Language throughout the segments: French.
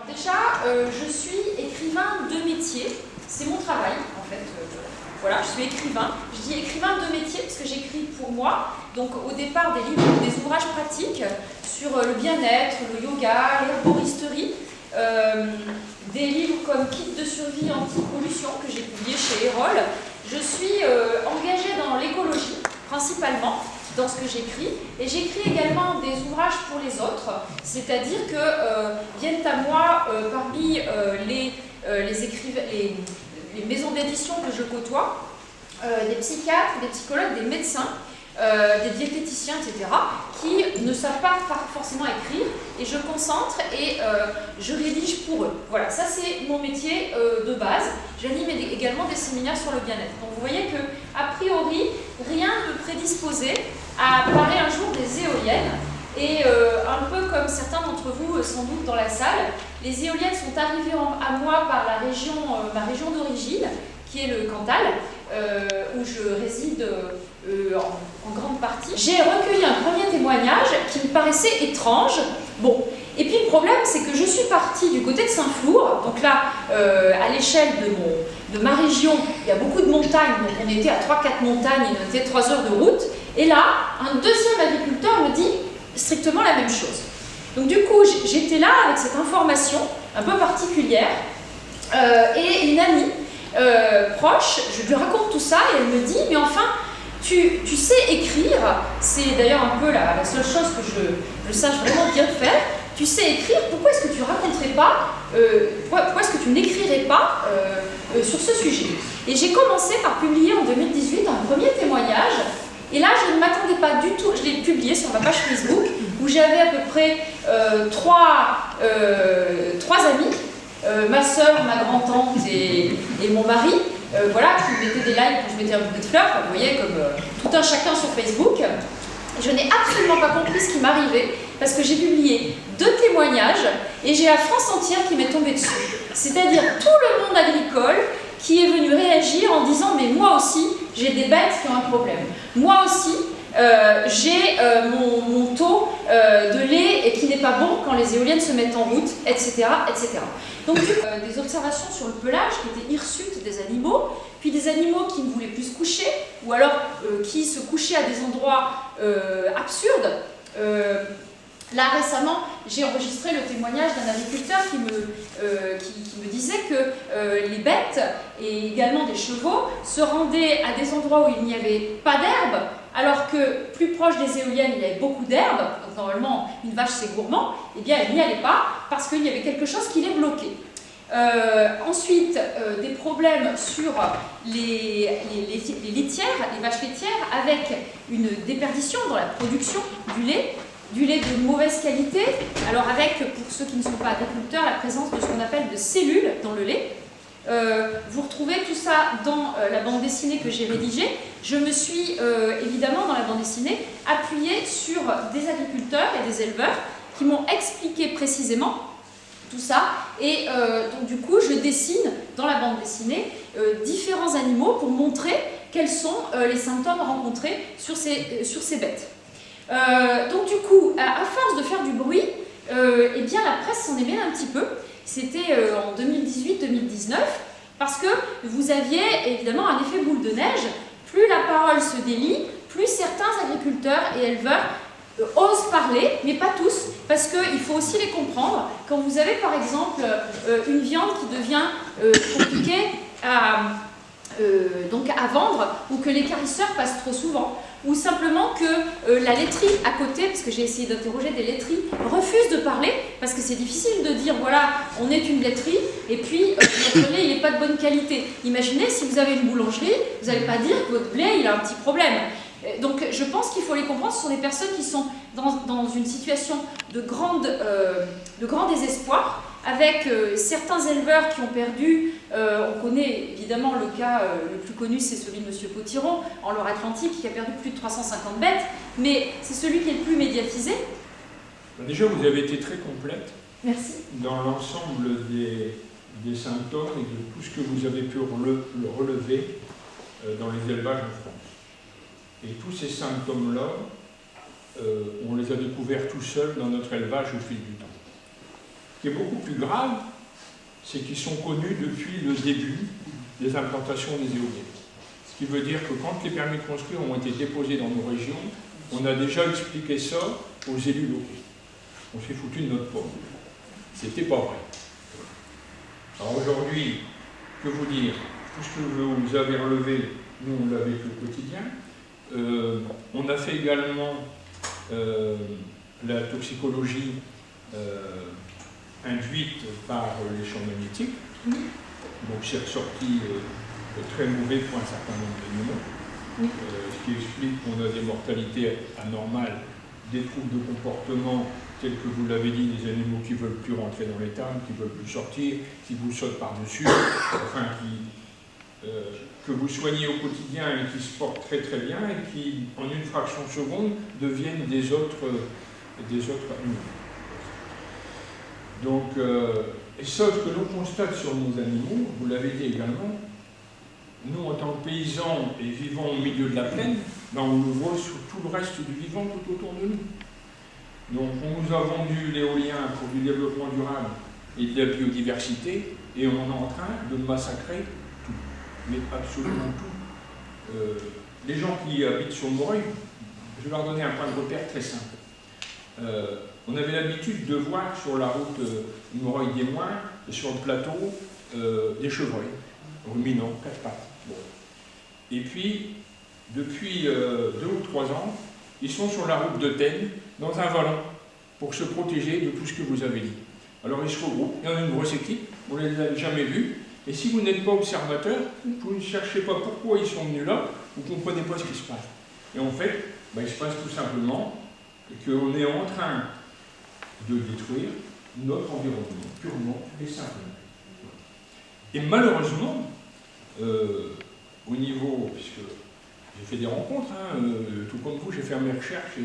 Déjà, je suis écrivain de métier, c'est mon travail en fait. Voilà, je suis écrivain. Je dis écrivain de métier parce que j'écris pour moi. Donc au départ des livres, des ouvrages pratiques sur le bien-être, le yoga, l'herboristerie, des livres comme Kit de survie anti-pollution que j'ai publié chez Erol. Je suis engagée dans l'écologie principalement dans ce que j'écris, et j'écris également des ouvrages pour les autres, c'est-à-dire que viennent à moi parmi les maisons d'édition que je côtoie, des psychiatres, des psychologues, des médecins, des diététiciens, etc., qui ne savent pas forcément écrire, et je concentre et je rédige pour eux. Voilà, ça c'est mon métier de base. J'anime également des séminaires sur le bien-être. Donc vous voyez que, a priori, rien ne me prédisposait à parler un jour des éoliennes. Et un peu comme certains d'entre vous sans doute dans la salle, les éoliennes sont arrivées à moi par ma région d'origine, qui est le Cantal, où je réside en grande partie. J'ai recueilli un premier témoignage qui me paraissait étrange. Bon, et puis le problème, c'est que je suis partie du côté de Saint-Flour, donc là, à l'échelle de ma région, il y a beaucoup de montagnes, donc on était à 3-4 montagnes, il était 3 heures de route, et là, un deuxième agriculteur me dit strictement la même chose. Donc du coup, j'étais là avec cette information un peu particulière, et une amie proche, je lui raconte tout ça, et elle me dit, mais enfin, tu sais écrire, c'est d'ailleurs un peu la seule chose que je sache vraiment bien faire, tu sais écrire, pourquoi est-ce que tu raconterais pas, pourquoi est-ce que tu n'écrirais pas sur ce sujet? Et j'ai commencé par publier en 2018 un premier témoignage, et là je ne m'attendais pas du tout, je l'ai publié sur ma page Facebook, où j'avais à peu près trois amis, ma soeur, ma grand-tante et mon mari, voilà, qui mettaient des likes quand je mettais un bouquet de fleurs, enfin, vous voyez, comme tout un chacun sur Facebook. Je n'ai absolument pas compris ce qui m'arrivait, parce que j'ai publié 2 témoignages, et j'ai la France entière qui m'est tombée dessus. C'est-à-dire tout le monde agricole qui est venu réagir en disant « mais moi aussi, j'ai des bêtes qui ont un problème. Moi aussi, j'ai mon taux de lait qui n'est pas bon quand les éoliennes se mettent en route, etc. etc. » Donc des observations sur le pelage qui étaient hirsutes des animaux, puis des animaux qui ne voulaient plus se coucher, ou alors qui se couchaient à des endroits absurdes. Là récemment, j'ai enregistré le témoignage d'un agriculteur qui me disait que les bêtes et également des chevaux se rendaient à des endroits où il n'y avait pas d'herbe, alors que plus proche des éoliennes, il y avait beaucoup d'herbe, donc normalement une vache c'est gourmand, et bien elle n'y allait pas parce qu'il y avait quelque chose qui les bloquait. Ensuite, des problèmes sur les laitières, les vaches laitières, avec une déperdition dans la production du lait de mauvaise qualité, alors avec, pour ceux qui ne sont pas agriculteurs, la présence de ce qu'on appelle de cellules dans le lait. Vous retrouvez tout ça dans la bande dessinée que j'ai rédigée. Je me suis évidemment dans la bande dessinée appuyée sur des agriculteurs et des éleveurs qui m'ont expliqué précisément tout ça, et donc du coup je dessine dans la bande dessinée différents animaux pour montrer quels sont les symptômes rencontrés sur ces bêtes. Donc du coup, à force de faire du bruit, eh bien la presse s'en est mêlée un petit peu. C'était en 2018-2019, parce que vous aviez évidemment un effet boule de neige. Plus la parole se délie, plus certains agriculteurs et éleveurs osent parler, mais pas tous, parce qu'il faut aussi les comprendre. Quand vous avez par exemple une viande qui devient compliquée donc à vendre, ou que l'équarrisseur passe trop souvent, ou simplement que la laiterie à côté, parce que j'ai essayé d'interroger des laiteries, refuse de parler, parce que c'est difficile de dire voilà, on est une laiterie, et puis notre lait il n'est pas de bonne qualité. Imaginez si vous avez une boulangerie, vous n'allez pas dire que votre lait il a un petit problème. Donc je pense qu'il faut les comprendre, ce sont des personnes qui sont dans une situation de grand désespoir, avec certains éleveurs qui ont perdu, on connaît évidemment le cas le plus connu, c'est celui de M. Potiron, en Loire-Atlantique, qui a perdu plus de 350 bêtes, mais c'est celui qui est le plus médiatisé. Déjà, vous avez été très complète. Merci. Dans l'ensemble des symptômes et de tout ce que vous avez pu relever dans les élevages en France. Et tous ces symptômes-là, on les a découverts tout seuls dans notre élevage au fil du temps. qui est beaucoup plus grave, c'est qu'ils sont connus depuis le début des implantations des éoliennes. Ce qui veut dire que quand les permis de construire ont été déposés dans nos régions, on a déjà expliqué ça aux élus locaux. On s'est foutu de notre pomme. C'était pas vrai. Alors aujourd'hui, que vous dire? Tout ce que vous avez relevé, nous on l'a vécu au quotidien. On a fait également la toxicologie induite par les champs magnétiques. Donc c'est ressorti très mauvais pour un certain nombre d'animaux. Ce qui explique qu'on a des mortalités anormales, des troubles de comportement tels que vous l'avez dit, des animaux qui ne veulent plus rentrer dans l'étable, qui ne veulent plus sortir, qui vous sautent par-dessus, enfin que vous soignez au quotidien et qui se portent très très bien et qui, en une fraction de seconde, deviennent des autres animaux. Donc, et ça, ce que l'on constate sur nos animaux, vous l'avez dit également, nous, en tant que paysans et vivant au milieu de la plaine, ben, on le voit sur tout le reste du vivant tout autour de nous. Donc, on nous a vendu l'éolien pour du développement durable et de la biodiversité, et on est en train de massacrer tout, mais absolument tout. Les gens qui habitent sur Moreuil, je vais leur donner un point de repère très simple. On avait l'habitude de voir sur la route Moreuil-des-Moins, sur le plateau, des chevreuils, ruminants, 4 pattes. Bon. Et puis, depuis 2 ou 3 ans, ils sont sur la route de Tenne, dans un vallon, pour se protéger de tout ce que vous avez dit. Alors ils se regroupent, il y en a une grosse équipe, on ne les a jamais vus, et si vous n'êtes pas observateur, vous ne cherchez pas pourquoi ils sont venus là, vous ne comprenez pas ce qui se passe. Et en fait, ben, il se passe tout simplement qu'on est en train de détruire notre environnement, purement et simplement. Et malheureusement, au niveau, puisque j'ai fait des rencontres, hein, tout comme vous, j'ai fait mes recherches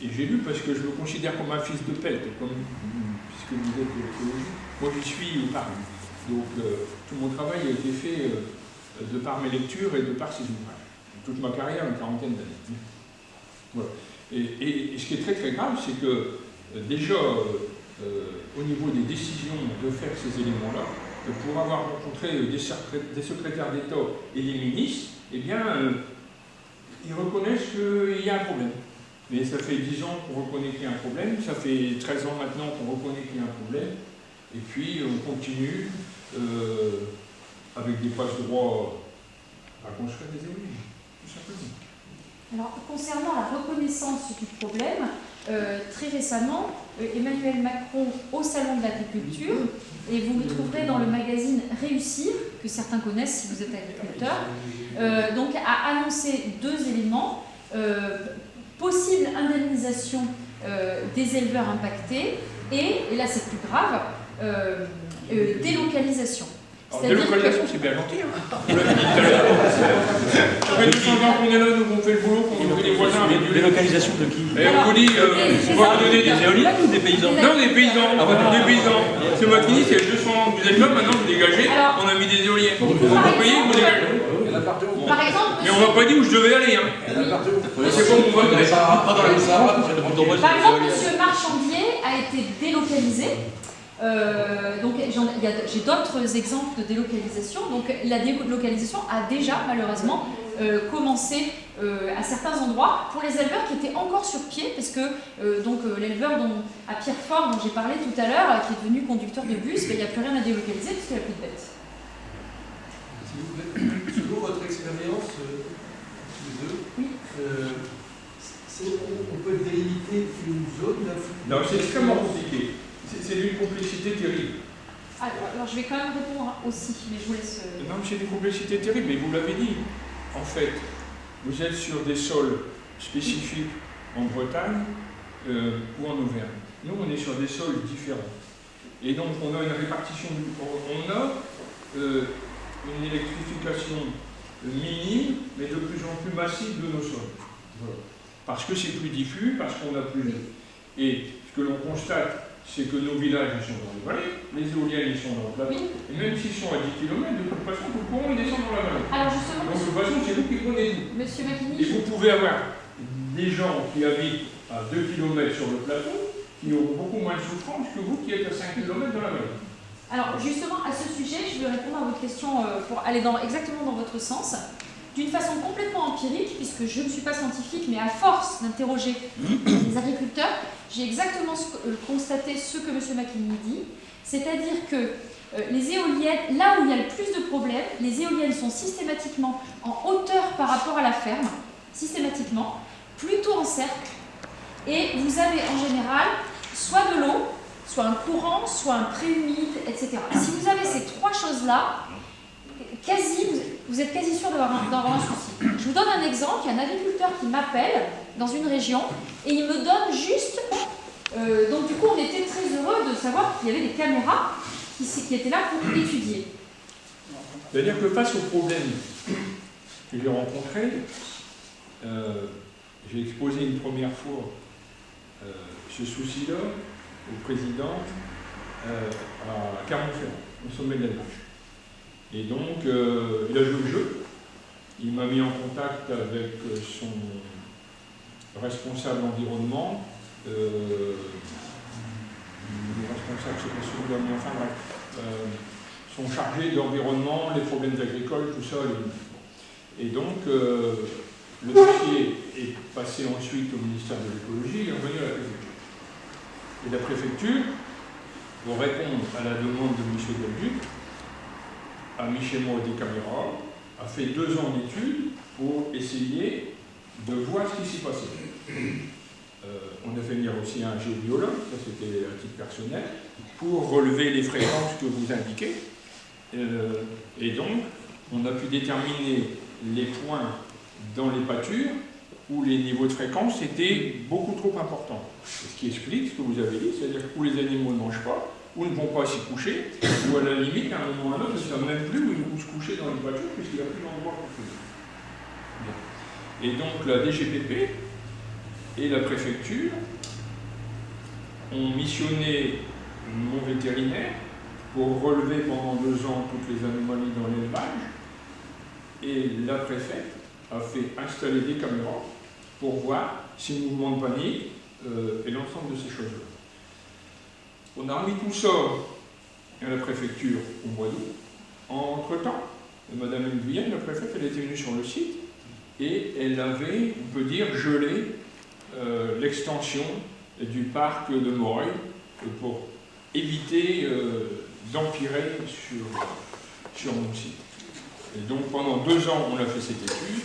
et j'ai lu parce que je me considère comme un fils de pète, puisque vous êtes écologiste, moi je suis Paris. Donc tout mon travail a été fait de par mes lectures et de par ces ouvrages. Toute ma carrière, une quarantaine d'années. Voilà. Et ce qui est très très grave, c'est que déjà au niveau des décisions de faire ces éléments-là, pour avoir rencontré des secrétaires d'État et des ministres, eh bien, ils reconnaissent qu'il y a un problème. Mais ça fait 10 ans qu'on reconnaît qu'il y a un problème, ça fait 13 ans maintenant qu'on reconnaît qu'il y a un problème, et puis on continue avec des passe-droits à construire des éoliennes, tout simplement. Alors, concernant la reconnaissance du problème, très récemment, Emmanuel Macron, au Salon de l'Agriculture, et vous le trouverez dans le magazine Réussir, que certains connaissent si vous êtes agriculteur, donc a annoncé 2 éléments. Possible indemnisation des éleveurs impactés et là c'est plus grave, délocalisation. Alors, délocalisation, c'est bien gentil. Hein. On l'a dit tout à l'heure. Ça fait 200 ans qu'on est là, nous, on fait le boulot, qu'on nourrit les voisins avec du lait. Délocalisation de qui? Et on vous dit, on va vous donner des éoliennes ou des paysans? Non, des paysans. Des paysans. C'est moi qui dis, c'est 200 ans que vous êtes là, maintenant vous dégagez, on a mis des éoliennes. Vous payez, vous dégagez. Par exemple, mais on m'a pas dit où je devais aller. Hein. C'est pas mon vote. Par exemple, M. Marchandier a été délocalisé. Donc j'ai d'autres exemples de délocalisation. Donc la délocalisation a déjà malheureusement commencé à certains endroits pour les éleveurs qui étaient encore sur pied, parce que l'éleveur à Pierrefort dont j'ai parlé tout à l'heure, qui est devenu conducteur de bus, il n'y a plus rien à délocaliser puisqu'il n'y a plus de bêtes. S'il vous plaît, selon votre expérience, tous les deux, oui. On peut délimiter une zone d'influence? Non, c'est extrêmement compliqué. C'est d'une complexité terrible. Alors je vais quand même répondre aussi, mais je vous laisse... Non, mais c'est d'une complexité terrible, mais vous l'avez dit. En fait, vous êtes sur des sols spécifiques en Bretagne ou en Auvergne. Nous, on est sur des sols différents. Et donc, on a une répartition, on a une électrification minime, mais de plus en plus massive de nos sols. Voilà. Parce que c'est plus diffus, parce qu'on a plus... Et ce que l'on constate, c'est que nos villages, ils sont dans les vallées, les éoliennes, ils sont dans le plateau, et même s'ils sont à 10 km, de toute façon, vous pourrez descendre dans la vallée. Alors justement, donc, de toute façon, c'est vous qui prenez tout. Monsieur Macchini. Et vous pouvez avoir des gens qui habitent à 2 km sur le plateau, qui auront beaucoup moins de souffrance que vous qui êtes à 5 km dans la vallée. Alors justement, à ce sujet, je vais répondre à votre question pour aller exactement dans votre sens, d'une façon complètement empirique, puisque je ne suis pas scientifique, mais à force d'interroger les agriculteurs, j'ai exactement constaté ce que M. McKinney dit, c'est-à-dire que les éoliennes, là où il y a le plus de problèmes, les éoliennes sont systématiquement en hauteur par rapport à la ferme, systématiquement, plutôt en cercle, et vous avez en général soit de l'eau, soit un courant, soit un pré-humide, etc. Si vous avez ces trois choses-là, vous êtes quasi sûr d'avoir un souci. Je vous donne un exemple, il y a un agriculteur qui m'appelle dans une région et il me donne juste... donc du coup, on était très heureux de savoir qu'il y avait des caméras qui étaient là pour étudier. C'est-à-dire que face aux problèmes que j'ai rencontrés, j'ai exposé une première fois ce souci-là au président à Clermont-Ferrand, au sommet de la Vache. Et donc, il a joué le jeu. Il m'a mis en contact avec son responsable environnement, le responsable, c'est pas celui de enfin bref, son chargé d'environnement, les problèmes agricoles, tout ça. Et donc, le dossier est passé ensuite au ministère de l'écologie et est revenu à la préfecture. Et la préfecture, pour répondre à la demande de M. Delduc, a mis chez moi des caméras, a fait 2 ans d'études pour essayer de voir ce qui s'y passait. On a fait venir aussi un géobiologue, ça c'était à titre personnel, pour relever les fréquences que vous indiquez. Et donc, on a pu déterminer les points dans les pâtures où les niveaux de fréquence étaient beaucoup trop importants. Ce qui explique ce que vous avez dit, c'est-à-dire où les animaux ne mangent pas, ou ne vont pas s'y coucher, ou à la limite, à un moment ou à un autre, ils ne savent même plus où ils vont se coucher dans les pâtures, puisqu'il n'y a plus d'endroit pour faire. Et donc la DGPP et la préfecture ont missionné mon vétérinaire pour relever pendant 2 ans toutes les anomalies dans l'élevage, et la préfète a fait installer des caméras pour voir ces mouvements de panique et l'ensemble de ces choses-là. On a remis tout ça à la préfecture au mois d'août. Entre-temps, Madame Nguyen, la préfète, elle était venue sur le site et elle avait, on peut dire, gelé l'extension du parc de Moreuil pour éviter d'empirer sur mon site. Et donc pendant 2 ans, on a fait cette étude.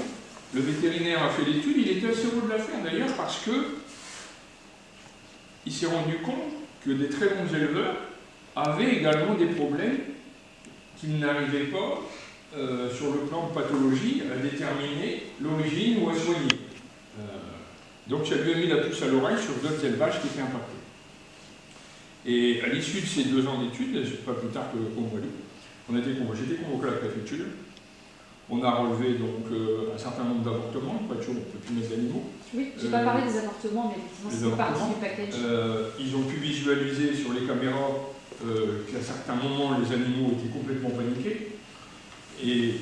Le vétérinaire a fait l'étude, il était assez heureux de la faire d'ailleurs parce que il s'est rendu compte que des très bons éleveurs avaient également des problèmes qu'ils n'arrivaient pas, sur le plan de pathologie, à déterminer l'origine ou à soigner. Donc ça lui a mis la puce à l'oreille sur d'autres élevages qui étaient impactés. Et à l'issue de ces 2 ans d'études, pas plus tard qu'au mois d'août, j'ai été convoqué à la préfecture. On a relevé donc un certain nombre d'avortements, pas toujours, on ne peut plus mettre d'animaux. Oui, je n'ai pas parlé des avortements, mais effectivement, c'est partie du package. Ils ont pu visualiser sur les caméras qu'à certains moments, les animaux étaient complètement paniqués. Et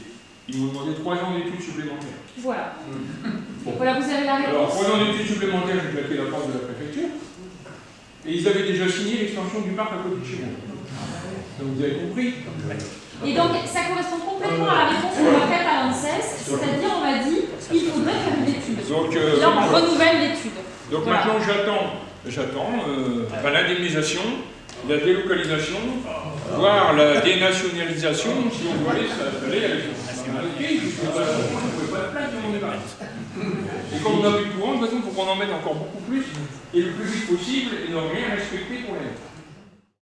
ils m'ont demandé 3 ans d'études supplémentaires. Voilà. Bon. Voilà, vous avez la réponse. Alors, 3 ans d'études supplémentaires, j'ai claqué la porte de la préfecture. Et ils avaient déjà signé l'extension du parc à côté de chez moi. Donc vous avez compris. Et donc, ça correspond complètement à la réponse qu'on m'a faite à l'ANSES, c'est-à-dire on m'a dit il faudrait faire une étude. Donc, là, on renouvelle l'étude. Donc voilà. Maintenant, j'attends l'indemnisation, la délocalisation, voire la dénationalisation, si on doit aller s'installer avec et comme on n'a plus de courant, de toute façon, il faut qu'on en mette encore beaucoup plus, et le plus vite possible, et ne rien respecter pour les.